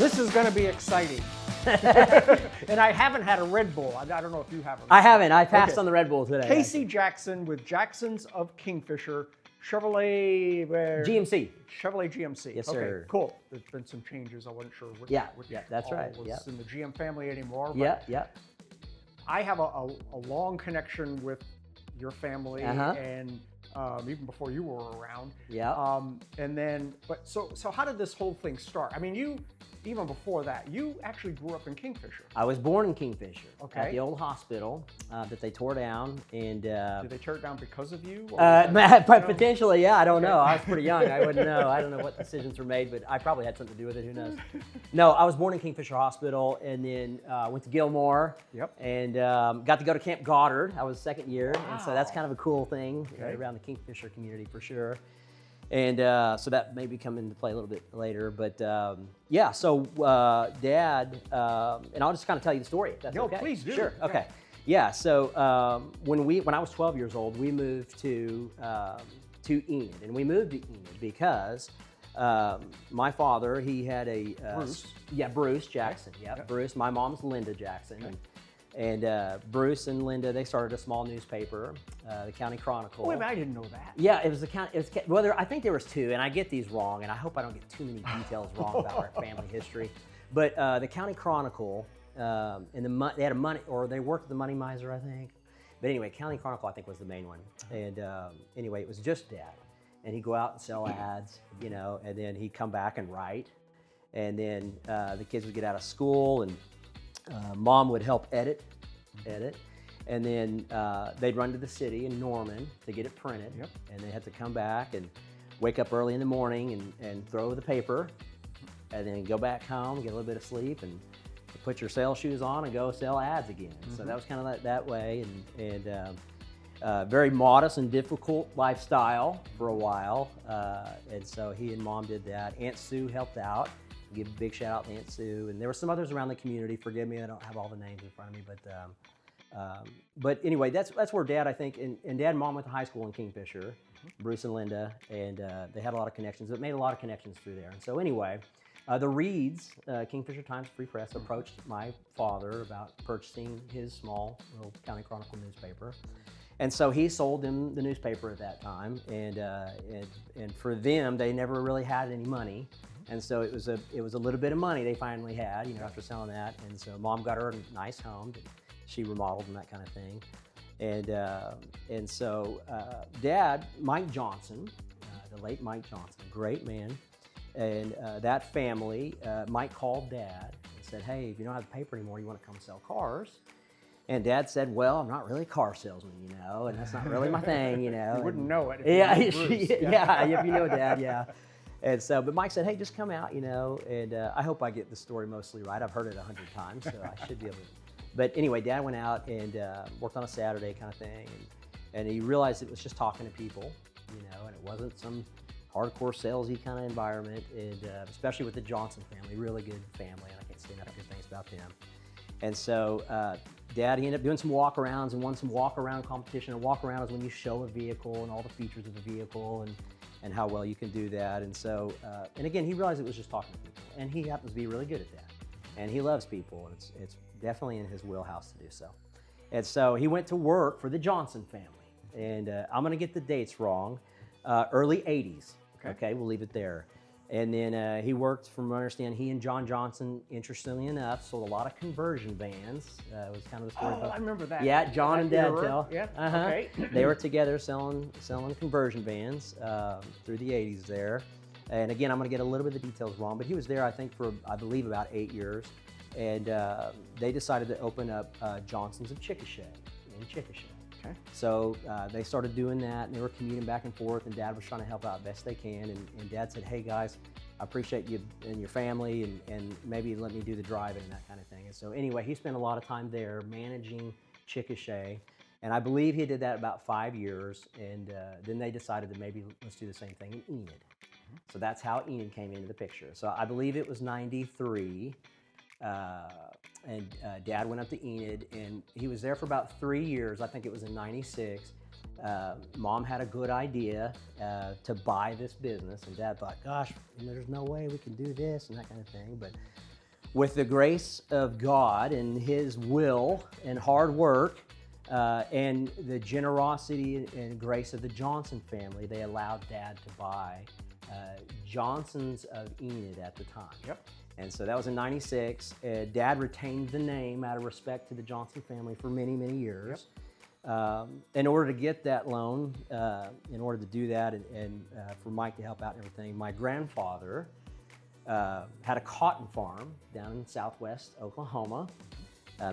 this is going to be exciting. And I haven't had a Red Bull. I don't know if you have. I haven't. I passed on the Red Bull today. Casey Jackson with Jacksons of Kingfisher, Chevrolet. GMC. Chevrolet GMC. Yes, okay, sir. Cool. There's been some changes. I wasn't sure which. Yeah, that's right. Was in the GM family anymore. Yeah. I have a long connection with your family, and even before you were around. Yeah. And then, so how did this whole thing start? I mean, even before that, you actually grew up in Kingfisher. I was born in Kingfisher. Okay. At the old hospital that they tore down, and did they tear it down because of you? Potentially, yeah. I don't know. I was pretty young. I wouldn't know. I don't know what decisions were made, but I probably had something to do with it. Who knows? No, I was born in Kingfisher Hospital, and then went to Gilmore. Yep. And got to go to Camp Goddard. I was second year, and so that's kind of a cool thing around the Kingfisher community for sure. And so that maybe come into play a little bit later, but yeah. So Dad, and I'll just kind of tell you the story. If that's okay. Please do. Sure. Okay. Yeah. So when I was 12 years old, we moved to Enid, and we moved to Enid because my father, he had a Bruce. Yeah, Bruce Jackson. Okay. Yeah, Bruce. My mom's Linda Jackson. Okay. And Bruce and Linda, they started a small newspaper, the County Chronicle. Wait a minute, I didn't know that. Yeah, it was the county. Well, I think there was two, and I get these wrong, and I hope I don't get too many details wrong about our family history. But the County Chronicle, and they had a money, or they worked at the Money Miser, I think. But anyway, County Chronicle, I think, was the main one. And anyway, it was just Dad, and he'd go out and sell ads, and then he'd come back and write, and then the kids would get out of school, and Mom would help edit, and then they'd run to the city in Norman to get it printed, and they had to come back and wake up early in the morning and throw the paper, and then go back home, get a little bit of sleep, and put your sales shoes on and go sell ads again. So that was kind of that way, and very modest and difficult lifestyle for a while, and so he and Mom did that. Aunt Sue helped out. Give a big shout out to Aunt Sue, and there were some others around the community. Forgive me, I don't have all the names in front of me, but anyway, that's where Dad, I think, and Dad and Mom went to high school in Kingfisher, Bruce and Linda, and they had a lot of connections. It made a lot of connections through there. And so anyway, the Reeds, Kingfisher Times Free Press, approached my father about purchasing his small little County Chronicle newspaper. And so he sold them the newspaper at that time, and for them, they never really had any money. And so it was a little bit of money they finally had, after selling that. And so Mom got her a nice home that she remodeled and that kind of thing. And so Dad, Mike Johnson, the late Mike Johnson, great man, and that family, Mike called Dad and said, "Hey, if you don't have the paper anymore, you want to come sell cars?" And Dad said, "Well, I'm not really a car salesman, and that's not really my thing, You wouldn't know it. Yeah, if you know Dad, yeah." And so, but Mike said, "Hey, just come out, and I hope I get the story mostly right. I've heard it 100 times, so I should be able to." But anyway, Dad went out and worked on a Saturday kind of thing, and he realized it was just talking to people, and it wasn't some hardcore salesy kind of environment, and especially with the Johnson family, really good family, and I can't say enough good things about them. And so Dad, he ended up doing some walk-arounds and won some walk-around competition. A walk-around is when you show a vehicle and all the features of the vehicle and how well you can do that. And so, and again, he realized it was just talking to people, and he happens to be really good at that. And he loves people, and it's definitely in his wheelhouse to do so. And so he went to work for the Johnson family, and I'm gonna get the dates wrong, early 80s, okay, we'll leave it there. And then he worked, from what I understand, he and John Johnson, interestingly enough, sold a lot of conversion vans. It was kind of the story. Oh, I remember that. Yeah, John and Dad tell. Yeah, okay. They were together selling conversion vans through the 80s there. And again, I'm going to get a little bit of the details wrong, but he was there, I think, for, I believe, about 8 years. And they decided to open up Johnson's of Chickasha in Chickasha. Okay. So they started doing that, and they were commuting back and forth, and Dad was trying to help out best they can. And Dad said, "Hey guys, I appreciate you and your family, and maybe let me do the driving and that kind of thing." And so anyway, he spent a lot of time there managing Chickasha, and I believe he did that about 5 years. And then they decided that maybe let's do the same thing in Enid. So that's how Enid came into the picture. So I believe it was 93. And Dad went up to Enid, and he was there for about 3 years. I think it was in 96. Mom had a good idea to buy this business, and Dad thought, "Gosh, there's no way we can do this," and that kind of thing. with the grace of God and His will and hard work and the generosity and grace of the Johnson family, they allowed Dad to buy Johnson's of Enid at the time. Yep. And so that was in '96. Dad retained the name out of respect to the Johnson family for many, many years. Yep. In order to get that loan, in order to do that and for Mike to help out and everything, my grandfather had a cotton farm down in southwest Oklahoma,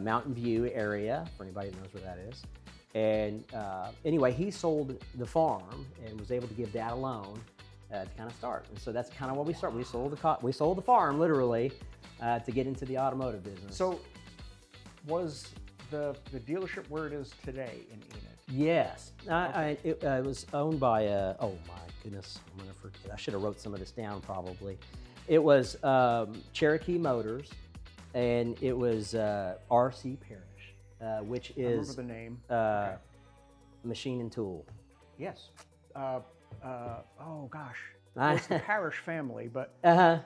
Mountain View area, for anybody that knows where that is. And anyway, he sold the farm and was able to give Dad a loan to kind of start. And so that's kind of what we started. We sold the farm literally to get into the automotive business. So was the dealership where it is today in Enid? Yes. It was owned by, oh my goodness, I'm going to forget. I should have wrote some of this down probably. It was Cherokee Motors, and it was R.C. Parrish, which is... I remember the name. Okay. Machine and Tool. Yes. Oh gosh. It's the Parrish family, but I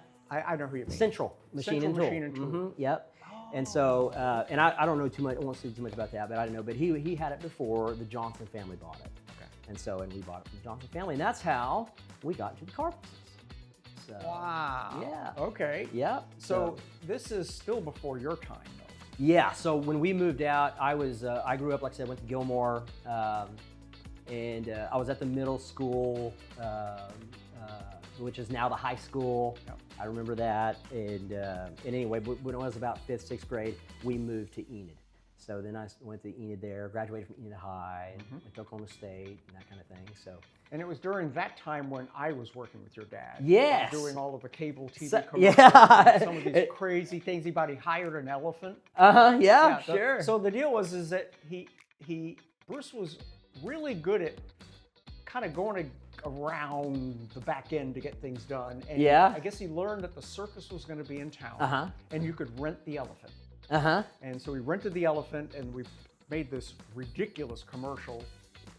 know who you mean. Central Machine and Tool. Machine and Tool. Mm-hmm, yep. Oh. And so, and I don't know too much, I won't say too much about that, but I don't know. But he had it before the Johnson family bought it. Okay. And so, and we bought it from the Johnson family, and that's how we got into the car business. So, wow. Yeah. Okay. Yep. So this is still before your time, though. Yeah. So when we moved out, I grew up, like I said, went to Gilmore, and I was at the middle school, which is now the high school. Yep. I remember that. And anyway, when I was about 5th, 6th grade, we moved to Enid. So then I went to Enid there, graduated from Enid High, and went to Oklahoma State and that kind of thing. So. And it was during that time when I was working with your dad. Yes. Doing all of the cable TV commercials. Yeah. And some of these crazy things. He hired an elephant. Yeah, sure. So the deal was that Bruce was really good at kind of going around the back end to get things done. And I guess he learned that the circus was going to be in town, and you could rent the elephant. And so we rented the elephant, and we made this ridiculous commercial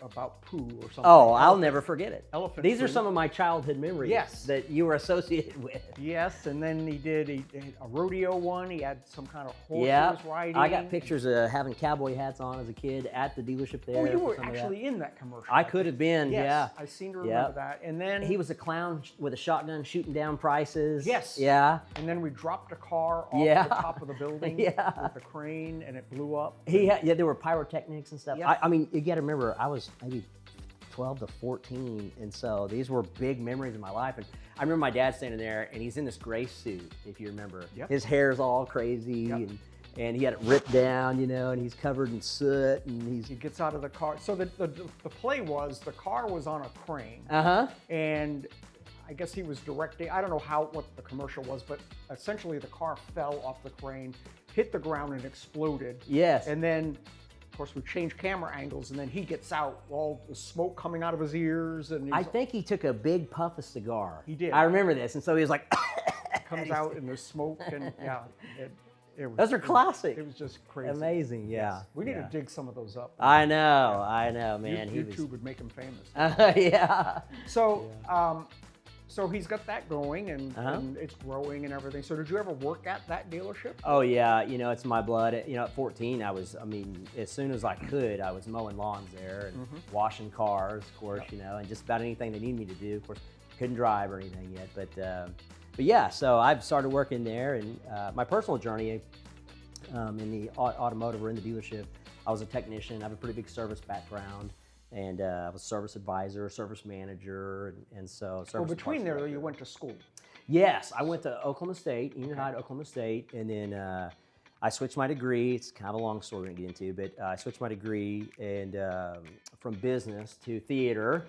about poo or something. Oh, I'll never forget it. Elephant These poo. are some of my childhood memories that you were associated with. Yes, and then he did a rodeo one. He had some kind of horses riding. I got pictures of having cowboy hats on as a kid at the dealership there. Oh, you were actually in that commercial. I could have been, yes, I seem to remember that. And then he was a clown with a shotgun shooting down prices. Yes. Yeah. And then we dropped a car off the top of the building with the crane, and it blew up. There were pyrotechnics and stuff. Yes. I mean, you got to remember, I was maybe 12 to 14, and so these were big memories of my life. And I remember my dad standing there, and he's in this gray suit, if you remember. His hair's all crazy, and he had it ripped down, you know, and he's covered in soot, and he gets out of the car. So the play was the car was on a crane, and I guess he was directing. I don't know what the commercial was, but essentially the car fell off the crane, hit the ground, and exploded. Yes. And then, of course, we changed camera angles, and then he gets out, all the smoke coming out of his ears, and I think he took a big puff of cigar. He did. I remember this, and so he was like, comes out in the smoke, and it was, those are classic. It was just crazy. Amazing, yeah. We need to dig some of those up. I know, man. YouTube would make him famous. So, so he's got that going, and it's growing and everything. So did you ever work at that dealership? Oh yeah, you know, it's my blood. You know, at 14, as soon as I could, I was mowing lawns there and washing cars, of course, you know, and just about anything they need me to do. Of course, couldn't drive or anything yet, but yeah, so I've started working there, and my personal journey in the automotive or in the dealership, I was a technician. I have a pretty big service background. And I was a service advisor, service manager, and so. So between there, you went to school. Yes, I went to Oklahoma State, Enid High, Oklahoma State, and then I switched my degree. It's kind of a long story we're gonna get into, but I switched my degree and from business to theater.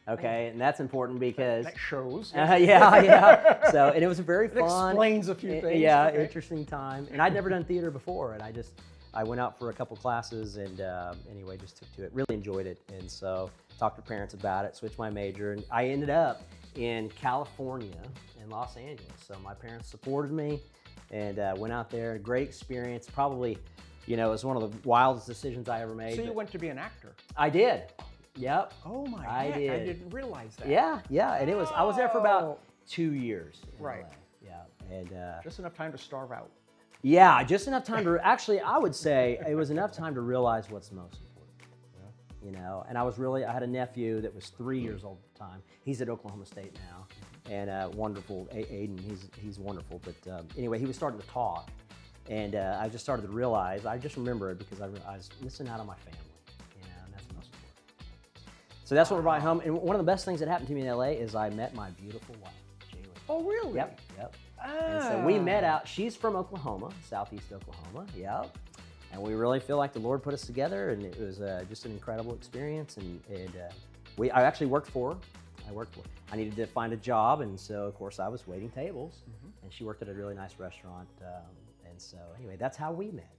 Okay, and that's important because that shows. Yeah. So, and it was a very fun. Explains a few things. Yeah, interesting time. And I'd never done theater before, and I went out for a couple classes, and anyway, just took to it. Really enjoyed it, and so talked to parents about it. Switched my major, and I ended up in California, in Los Angeles. So my parents supported me, and went out there. Great experience. Probably, you know, it was one of the wildest decisions I ever made. So you went to be an actor? I did. Yep. Oh my! I did. I didn't realize that. Yeah, and it was. I was there for about 2 years. Right. Yeah, and just enough time to starve out. Yeah, just enough time to, actually, I would say it was enough time to realize what's most important. You know, and I had a nephew that was 3 years old at the time. He's at Oklahoma State now, and wonderful, Aiden, he's wonderful. But anyway, he was starting to talk, and I just started to realize, I just remember it because I was missing out on my family, you know, and that's the most important. So that's what we brought home, and one of the best things that happened to me in LA is I met my beautiful wife, Jaylee. Oh, really? Yep. And so we met out, she's from Oklahoma, southeast Oklahoma, yep. And we really feel like the Lord put us together, and it was just an incredible experience. And I actually worked for her. I needed to find a job, and so of course I was waiting tables, and she worked at a really nice restaurant. And so anyway, that's how we met.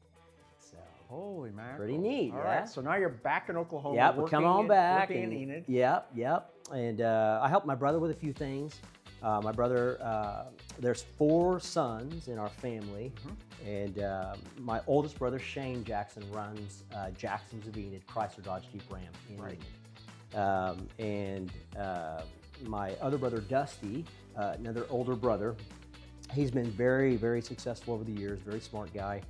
So holy mackerel. Pretty neat. All right, so now you're back in Oklahoma. Yep, we come on back. Working in Enid. Yep. And I helped my brother with a few things. My brother, there's 4 sons in our family, and my oldest brother, Shane Jackson, runs Jackson's of Enid, Chrysler Dodge Jeep Ram in Enid. And my other brother, Dusty, another older brother, he's been very, very successful over the years, very smart guy,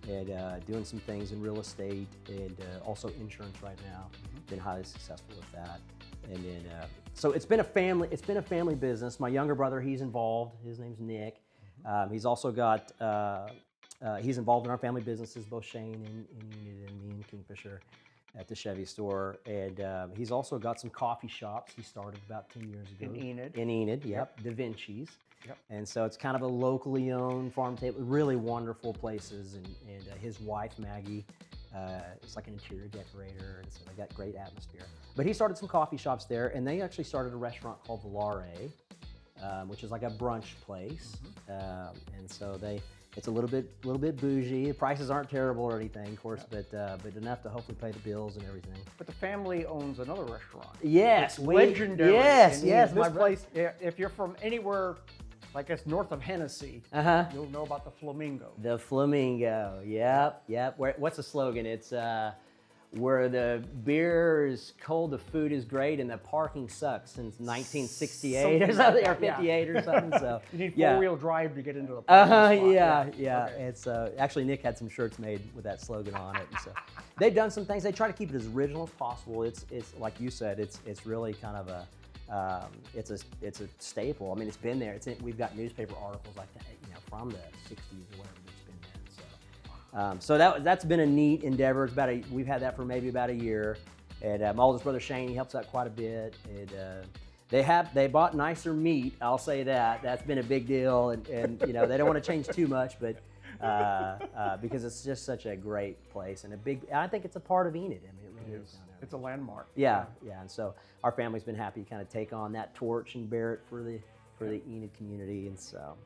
and doing some things in real estate and also insurance right now. Been highly successful with that. And then, so it's been a family business. My younger brother, he's involved. His name's Nick. He's also got, he's involved in our family businesses, both Shane and Enid and me and Kingfisher at the Chevy store. And he's also got some coffee shops he started about 10 years ago. In Enid, yep. Da Vinci's. Yep. And so it's kind of a locally owned farm table, really wonderful places. And his wife, Maggie, is like an interior decorator, and so they got great atmosphere. But he started some coffee shops there, and they actually started a restaurant called Volare, which is like a brunch place. And so it's a little bit bougie. The prices aren't terrible or anything, of course, but enough to hopefully pay the bills and everything. But the family owns another restaurant. Yes, legendary. Yes. This place, if you're from anywhere, like it's north of Hennessy, you'll know about the Flamingo. The Flamingo, yep. What's the slogan? It's where the beer is cold, the food is great, and the parking sucks since 1968 or something, or 58 or something. So you need 4-wheel drive to get into the parking spot. Yeah. Okay. It's actually Nick had some shirts made with that slogan on it. And so they've done some things. They try to keep it as original as possible. It's like you said, it's really kind of a it's a staple. I mean, it's been there. We've got newspaper articles like that, you know, from the 60s or whatever it's been there. So that's been a neat endeavor. We've had that for maybe about a year. And my oldest brother Shane, he helps out quite a bit. And they bought nicer meat. I'll say that. That's been a big deal. And you know, they don't want to change too much, but because it's just such a great place and I think it's a part of Enid. I mean, it really is down there. It's a landmark. Yeah. And so our family's been happy to kind of take on that torch and bear it for the Enid community. And so,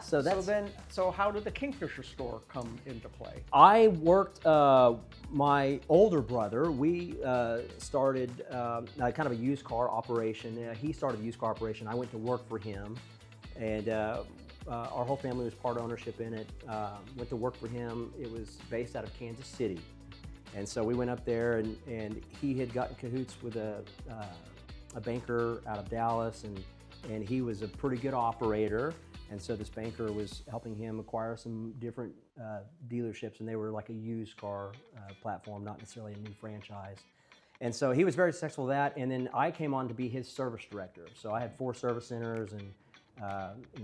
so that's. So how did the Kingfisher store come into play? I worked, my older brother, we started kind of a used car operation. He started a used car operation. I went to work for him, and our whole family was part ownership in it. Went to work for him. It was based out of Kansas City. And so we went up there, and he had gotten cahoots with a banker out of Dallas, and he was a pretty good operator. And so this banker was helping him acquire some different dealerships, and they were like a used car platform, not necessarily a new franchise. And so he was very successful with that. And then I came on to be his service director. So I had 4 service centers and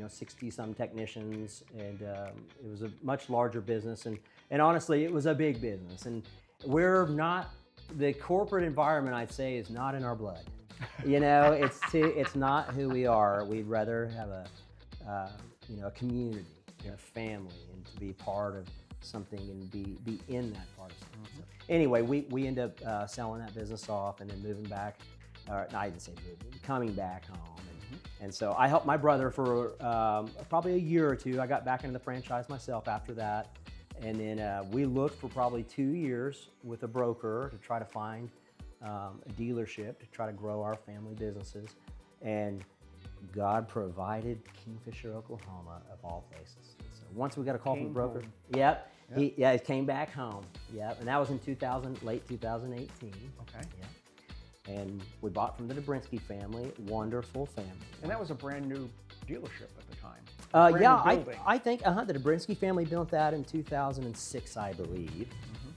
60-some technicians, and it was a much larger business. And honestly, it was a big business. And we're not, the corporate environment, I'd say, is not in our blood. You know, it's not who we are. We'd rather have a community, a family, and to be part of something and be in that part of something. So anyway, we end up selling that business off and then moving back, or no, I didn't say moving, coming back home. And so I helped my brother for probably a year or two. I got back into the franchise myself after that. And then we looked for probably 2 years with a broker to try to find a dealership to try to grow our family businesses. And God provided Kingfisher, Oklahoma, of all places. So once we got a call from the broker, he came back home. Yep, and that was in late 2018. Okay. Yeah. And we bought from the Dobrinsky family, wonderful family. And that was a brand new dealership at the time. Yeah, I think the Dobrinsky family built that in 2006, I believe,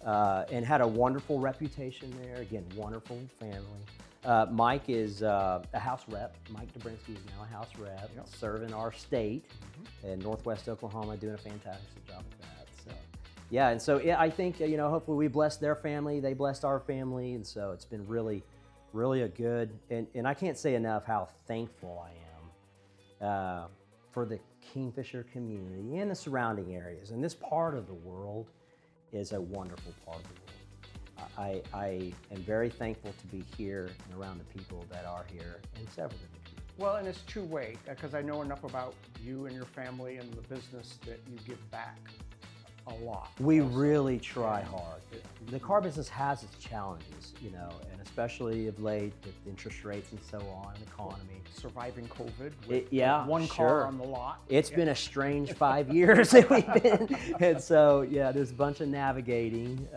and had a wonderful reputation there. Again, wonderful family. Mike is a House rep. Mike Dobrinsky is now a House rep, serving our state in Northwest Oklahoma, doing a fantastic job with that. So, yeah, and so I think hopefully we blessed their family, they blessed our family, and so it's been really, really a good. And I can't say enough how thankful I am for the Kingfisher community and the surrounding areas. And this part of the world is a wonderful part of the world. I am very thankful to be here and around the people that are here in several different communities. Well, and it's two-way, because I know enough about you and your family and the business that you give back a lot. We really try hard. The car business has its challenges, and especially of late with interest rates and so on, the economy. Surviving COVID with one car on the lot. It's been a strange 5 years that we've been, and so there's a bunch of navigating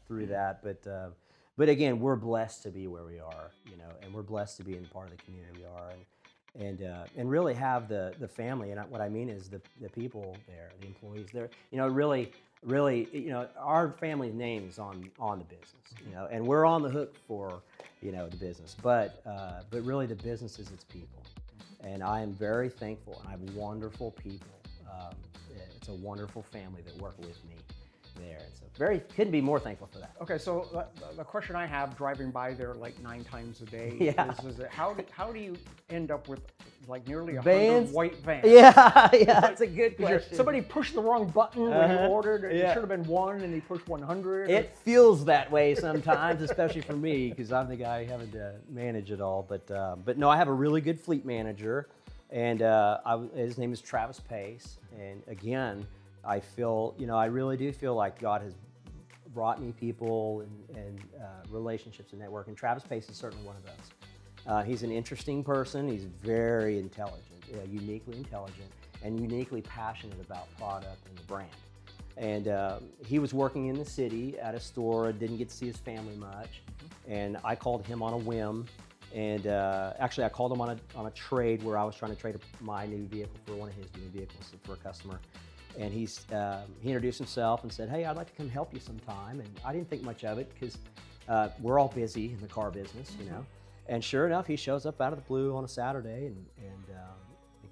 through that. But again, we're blessed to be where we are, and we're blessed to be in part of the community we are, and really have the family. And what I mean is the people there, the employees there. Really, our family name is on the business, and we're on the hook for the business, but really the business is its people, and I am very thankful, and I have wonderful people. It's a wonderful family that work with me there, and so couldn't be more thankful for that. Okay, so the question I have driving by there like 9 times a day is how do you end up with like nearly 100 white vans? Yeah, that's a good question. Somebody pushed the wrong button when you ordered. It should have been 1 and he pushed 100. It feels that way sometimes, especially for me, because I'm the guy having to manage it all. But no, I have a really good fleet manager, and his name is Travis Pace. And again, I feel, I really do feel like God has brought me people and relationships and network, and Travis Pace is certainly one of those. He's an interesting person. He's very intelligent, uniquely intelligent, and uniquely passionate about product and the brand. And he was working in the city at a store, didn't get to see his family much, and I called him on a whim. And actually, I called him on a trade where I was trying to trade my new vehicle for one of his new vehicles for a customer. And he introduced himself and said, "Hey, I'd like to come help you sometime." And I didn't think much of it because we're all busy in the car business, And sure enough, he shows up out of the blue on a Saturday and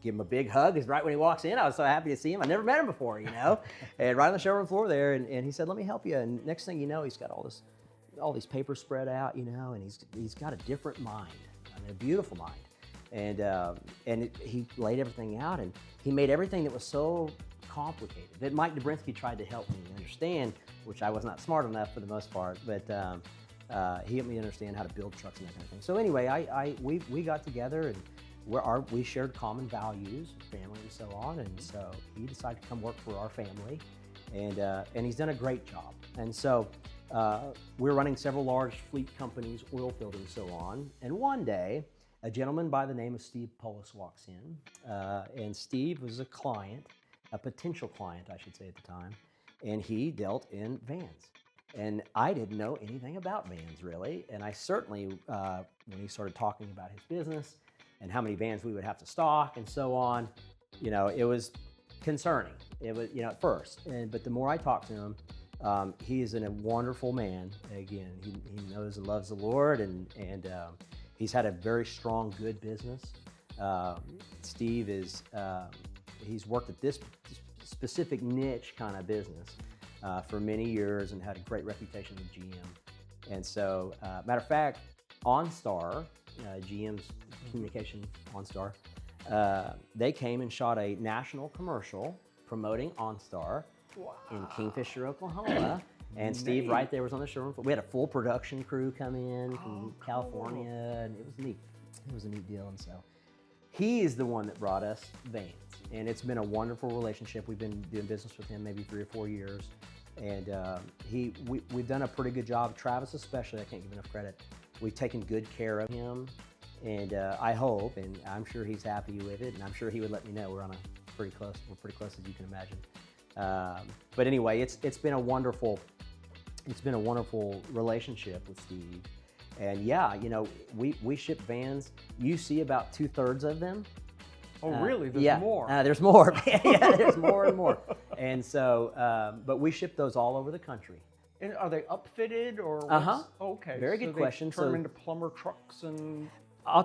give him a big hug. It's right when he walks in. I was so happy to see him. I never met him before, And right on the showroom floor there, and he said, "Let me help you." And next thing you know, he's got all these papers spread out, and he's got a different mind, a beautiful mind. And he laid everything out, and he made everything that was so complicated that Mike Dobrinsky tried to help me understand, which I was not smart enough for the most part, but he helped me understand how to build trucks and that kind of thing. So anyway, we got together, and we shared common values, family and so on, and so he decided to come work for our family, and he's done a great job. And so we're running several large fleet companies, oil field and so on, and one day a gentleman by the name of Steve Polis walks in, and Steve was a potential client, I should say at the time, and he dealt in vans. And I didn't know anything about vans, really, and I certainly, when he started talking about his business and how many vans we would have to stock and so on, it was concerning. It was, at first, but the more I talked to him, he is a wonderful man. Again, he knows and loves the Lord, and he's had a very strong, good business. Steve is, he's worked at this specific niche kind of business for many years and had a great reputation with GM. And so, matter of fact, OnStar, GM's communication OnStar, they came and shot a national commercial promoting OnStar in Kingfisher, Oklahoma. And Steve right there was on the showroom. We had a full production crew come in from California, and it was neat. It was a neat deal, and so he is the one that brought us vans, and it's been a wonderful relationship. We've been doing business with him maybe 3 or 4 years, and we've done a pretty good job. Travis especially, I can't give enough credit. We've taken good care of him, and I hope, and I'm sure he's happy with it, and I'm sure he would let me know. We're pretty close as you can imagine. But anyway, it's been a wonderful relationship with Steve. And yeah, we ship vans. You see about 2/3 of them Oh, really? There's more. There's more. Yeah, there's more and more. And so, but we ship those all over the country. And are they upfitted or? Uh-huh. Oh, okay. Very good question. Turn them into plumber trucks and. A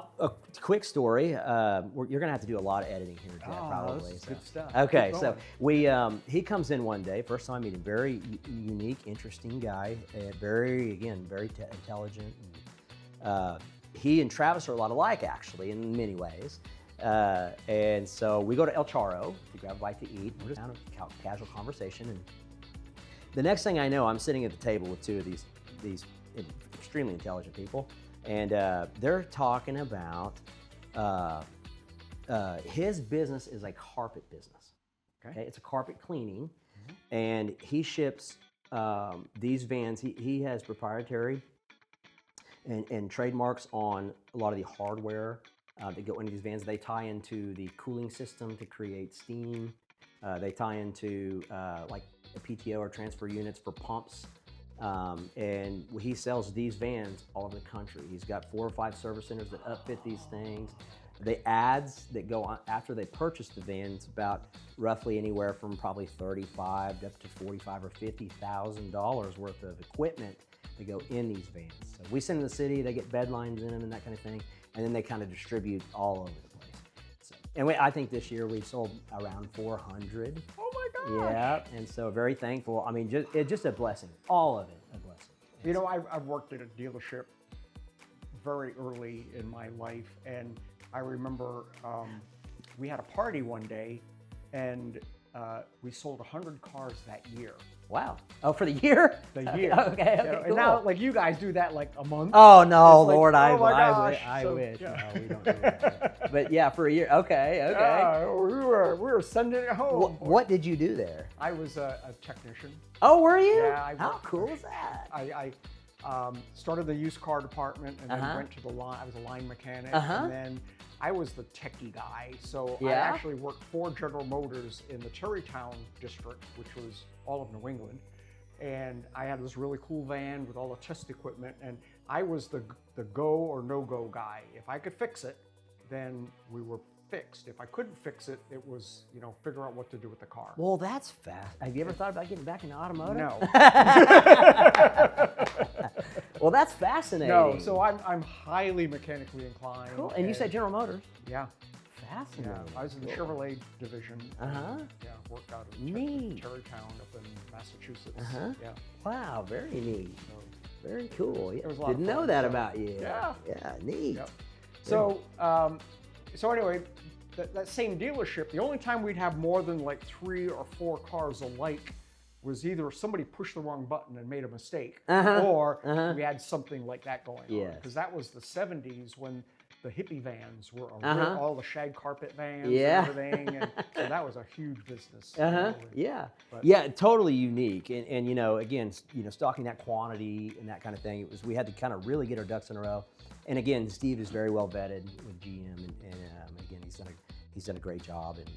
quick story. You're going to have to do a lot of editing here, Jeff, probably. That's good stuff. Okay, so he comes in one day. First time I meet him. Very unique, interesting guy. Very intelligent. And, he and Travis are a lot alike, actually, in many ways. And so we go to El Charro to grab a bite to eat. We're just having a casual conversation. And the next thing I know, I'm sitting at the table with two of these extremely intelligent people. And they're talking about his business is a carpet business. Okay, it's a carpet cleaning, and he ships these vans. He has proprietary and trademarks on a lot of the hardware that go into these vans. They tie into the cooling system to create steam. They tie into like a PTO or transfer units for pumps. And he sells these vans all over the country. He's got 4 or 5 service centers that upfit these things. The ads that go on after they purchase the vans, about roughly anywhere from probably $35,000 up to $45,000 or $50,000 worth of equipment to go in these vans. So we send them to the city, they get bed lines in them and that kind of thing, and then they kind of distribute all over the place. So, and I think this year we sold around 400. Oh my gosh! Yeah, and so very thankful. I mean, just a blessing. All of it, a blessing. You know, I've worked at a dealership very early in my life, and I remember we had a party one day, and we sold 100 cars that year. Wow. Oh, for the year? The year. Okay, cool. cool. And now, like, you guys do that like a month. Oh, no, like, Lord, I so, wish. Yeah. No, we don't do that. But yeah, for a year. Okay. We were sending it home. What did you do there? I was a technician. Oh, were you? Yeah. How cool is that? I started the used car department and then went to the line. I was a line mechanic, and then I was the techie guy. So I actually worked for General Motors in the Terrytown district, which was all of New England. And I had this really cool van with all the test equipment, and I was the go or no go guy. If I could fix it, then we were fixed. If I couldn't fix it, it was, figure out what to do with the car. Well, that's fast. Have you ever thought about getting back into automotive? No. Well, that's fascinating. No, so I'm highly mechanically inclined. Cool. And you said General Motors? Yeah. Fascinating. Yeah, I was in the Chevrolet division. Yeah, Worked out of Terrytown up in Massachusetts. Yeah. Wow, very neat. So, very cool. Yeah. Didn't know that about you. Yeah. Yeah, neat. Yep. So, so anyway, that same dealership, the only time we'd have more than like 3 or 4 cars alike was either somebody pushed the wrong button and made a mistake, or we had something like that going on. Because that was the 70s when the hippie vans were all the shag carpet vans and everything, and so that was a huge business. Yeah, totally unique, and again, stocking that quantity and that kind of thing. We had to kind of really get our ducks in a row. And again, Steve is very well vetted with GM, and again, he's done a great job. And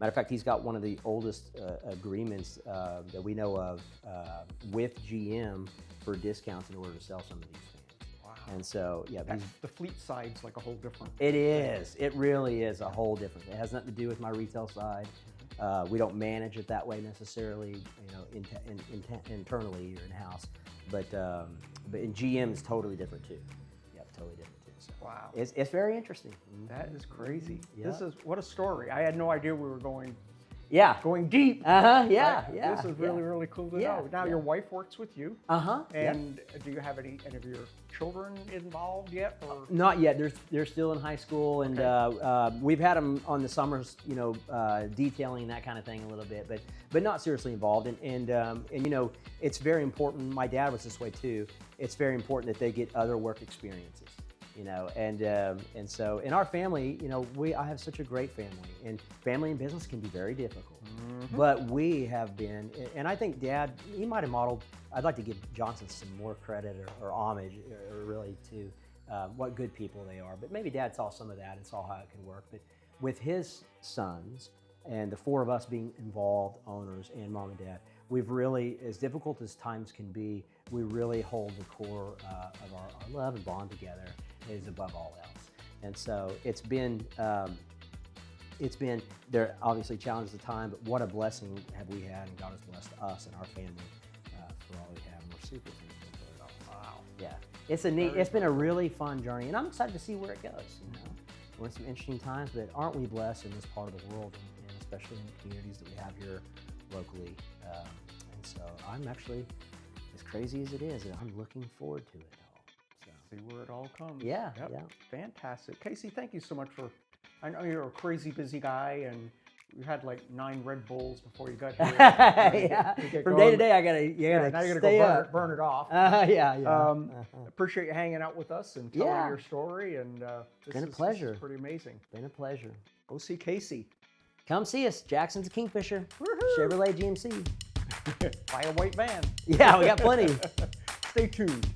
matter of fact, he's got one of the oldest agreements that we know of with GM for discounts in order to sell some of these things. Wow. And so, the fleet side's like a whole different. It is. It really is a whole different. It has nothing to do with my retail side. We don't manage it that way necessarily, internally or in house. But in GM is totally different too. Yep, totally different too. So wow, it's very interesting. That is crazy. Yep. What a story. I had no idea we were going deep. This is really cool to know. Now your wife works with you. And do you have any of your children involved yet? Or? Not yet. They're still in high school, and we've had them on the summers, detailing that kind of thing a little bit, but not seriously involved. And it's very important. My dad was this way too. It's very important that they get other work experiences. And so in our family, I have such a great family, and family and business can be very difficult. But we have been, and I think Dad, he might have modeled. I'd like to give Johnson some more credit or homage, or really to what good people they are. But maybe Dad saw some of that and saw how it can work. But with his sons and the 4 of us being involved, owners and Mom and Dad, we've really, as difficult as times can be, we really hold the core of our love and bond together is above all else. And so it's been it's been, there obviously challenges of time, but what a blessing have we had, and God has blessed us and our family for all we have. And we're super thankful for it all. Wow. Yeah, it's been a really fun journey, and I'm excited to see where it goes. We're in some interesting times, but aren't we blessed in this part of the world, and especially in the communities that we have here locally? And so I'm actually, as crazy as it is, I'm looking forward to it all. So. See where it all comes. Yeah, yep. yeah. Fantastic. Casey, thank you so much for, I know you're a crazy busy guy, and you had like 9 Red Bulls before you got here. Yeah. From day to day, now you gotta stay go up. Burn it off. Yeah. Appreciate you hanging out with us and telling your story. And this been a pleasure. This is pretty amazing. Been a pleasure. Go see Casey. Come see us. Jackson's a Kingfisher. Chevrolet GMC. Buy a white van. Yeah, we got plenty. Stay tuned.